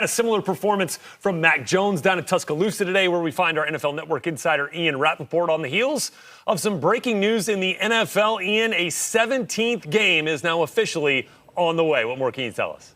A similar performance from Mac Jones down in Tuscaloosa today, where we find our NFL Network insider Ian Rapoport on the heels of some breaking news in the NFL. Ian, a 17th game is now officially on the way. What more can you tell us?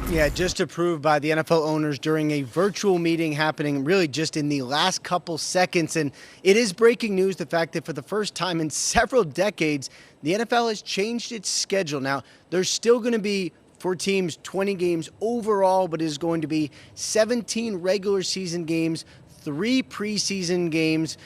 Yeah, just approved by the NFL owners during a virtual meeting happening really just in the last couple seconds. And it is breaking news, the fact that for the first time in several decades, the NFL has changed its schedule. Now, there's still going to be, for teams, 20 games overall, but it is going to be 17 regular season games, 3 preseason games.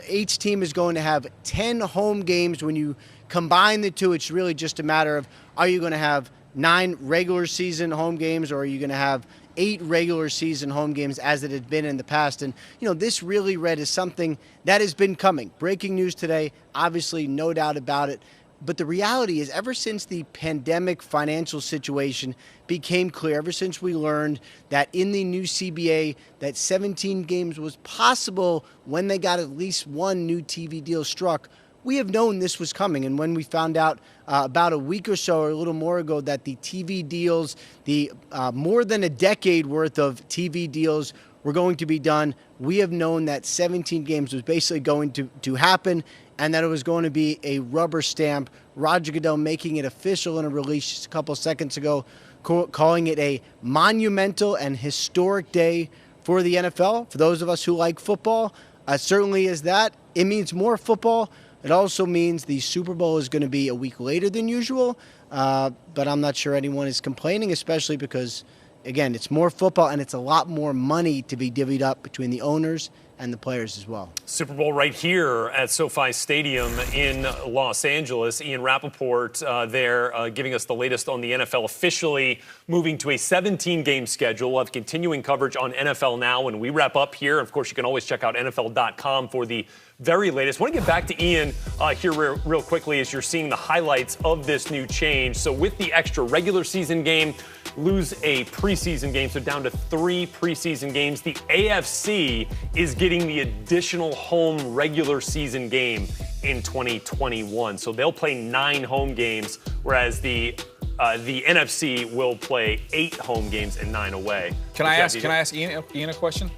Each team is going to have 10 home games. When you combine the two, it's really just a matter of, are you going to have 9 regular season home games, or are you going to have 8 regular season home games as it had been in the past? And, this really, Red, is something that has been coming. Breaking news today, obviously, no doubt about it. But the reality is, ever since the pandemic financial situation became clear, ever since we learned that in the new CBA that 17 games was possible when they got at least one new TV deal struck, we have known this was coming. And when we found out about a week or so or a little more ago that the TV deals, the more than a decade worth of TV deals were going to be done, we have known that 17 games was basically going to happen, and that it was going to be a rubber stamp. Roger Goodell making it official in a release just a couple seconds ago, calling it a monumental and historic day for the NFL. For those of us who like football, certainly is that. It means more football. It also means the Super Bowl is going to be a week later than usual, but I'm not sure anyone is complaining, especially because, again, it's more football and it's a lot more money to be divvied up between the owners and the players as well. Super Bowl right here at SoFi Stadium in Los Angeles. Ian Rapoport there giving us the latest on the NFL officially moving to a 17-game schedule. We'll have continuing coverage on NFL Now when we wrap up here. Of course, you can always check out NFL.com for the very latest. I want to get back to Ian here real quickly as you're seeing the highlights of this new change. So with the extra regular season game, lose a preseason game, so down to 3 preseason games. The AFC is getting the additional home regular season game in 2021. So they'll play 9 home games, whereas the NFC will play 8 home games and 9 away. Can I ask Ian a question?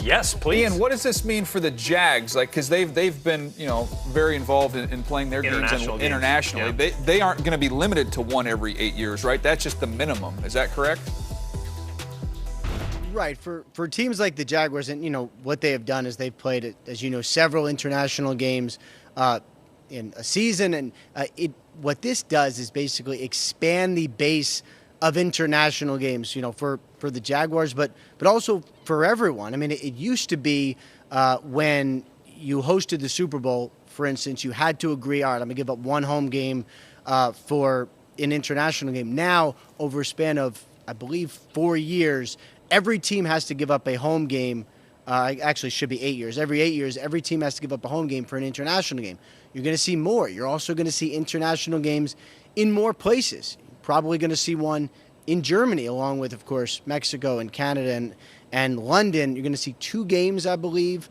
Yes, please. Ian, what does this mean for the Jags? Because they've been very involved in playing their games internationally. Yeah. They aren't going to be limited to 1 every 8 years, right? That's just the minimum. Is that correct? Right. For teams like the Jaguars, and what they have done is they've played, as you know, several international games in a season, and what this does is basically expand the base of international games, for the Jaguars, but also for everyone. I mean, it used to be when you hosted the Super Bowl, for instance, you had to agree, all right, I'm going to give up 1 home game for an international game. Now, over a span of, I believe, 4 years, every team has to give up a home game. Actually, it should be 8 years. Every 8 years, every team has to give up a home game for an international game. You're going to see more. You're also going to see international games in more places. You're probably going to see one in Germany, along with, of course, Mexico and Canada and London. You're going to see 2 games, I believe,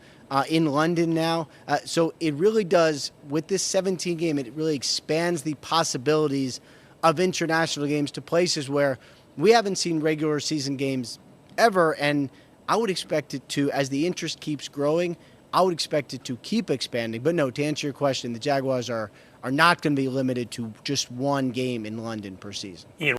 in London now. So it really does, with this 17 game, it really expands the possibilities of international games to places where we haven't seen regular season games ever. And I would expect it to, as the interest keeps growing, I would expect it to keep expanding. But no, to answer your question, the Jaguars are not going to be limited to just 1 game in London per season. Ian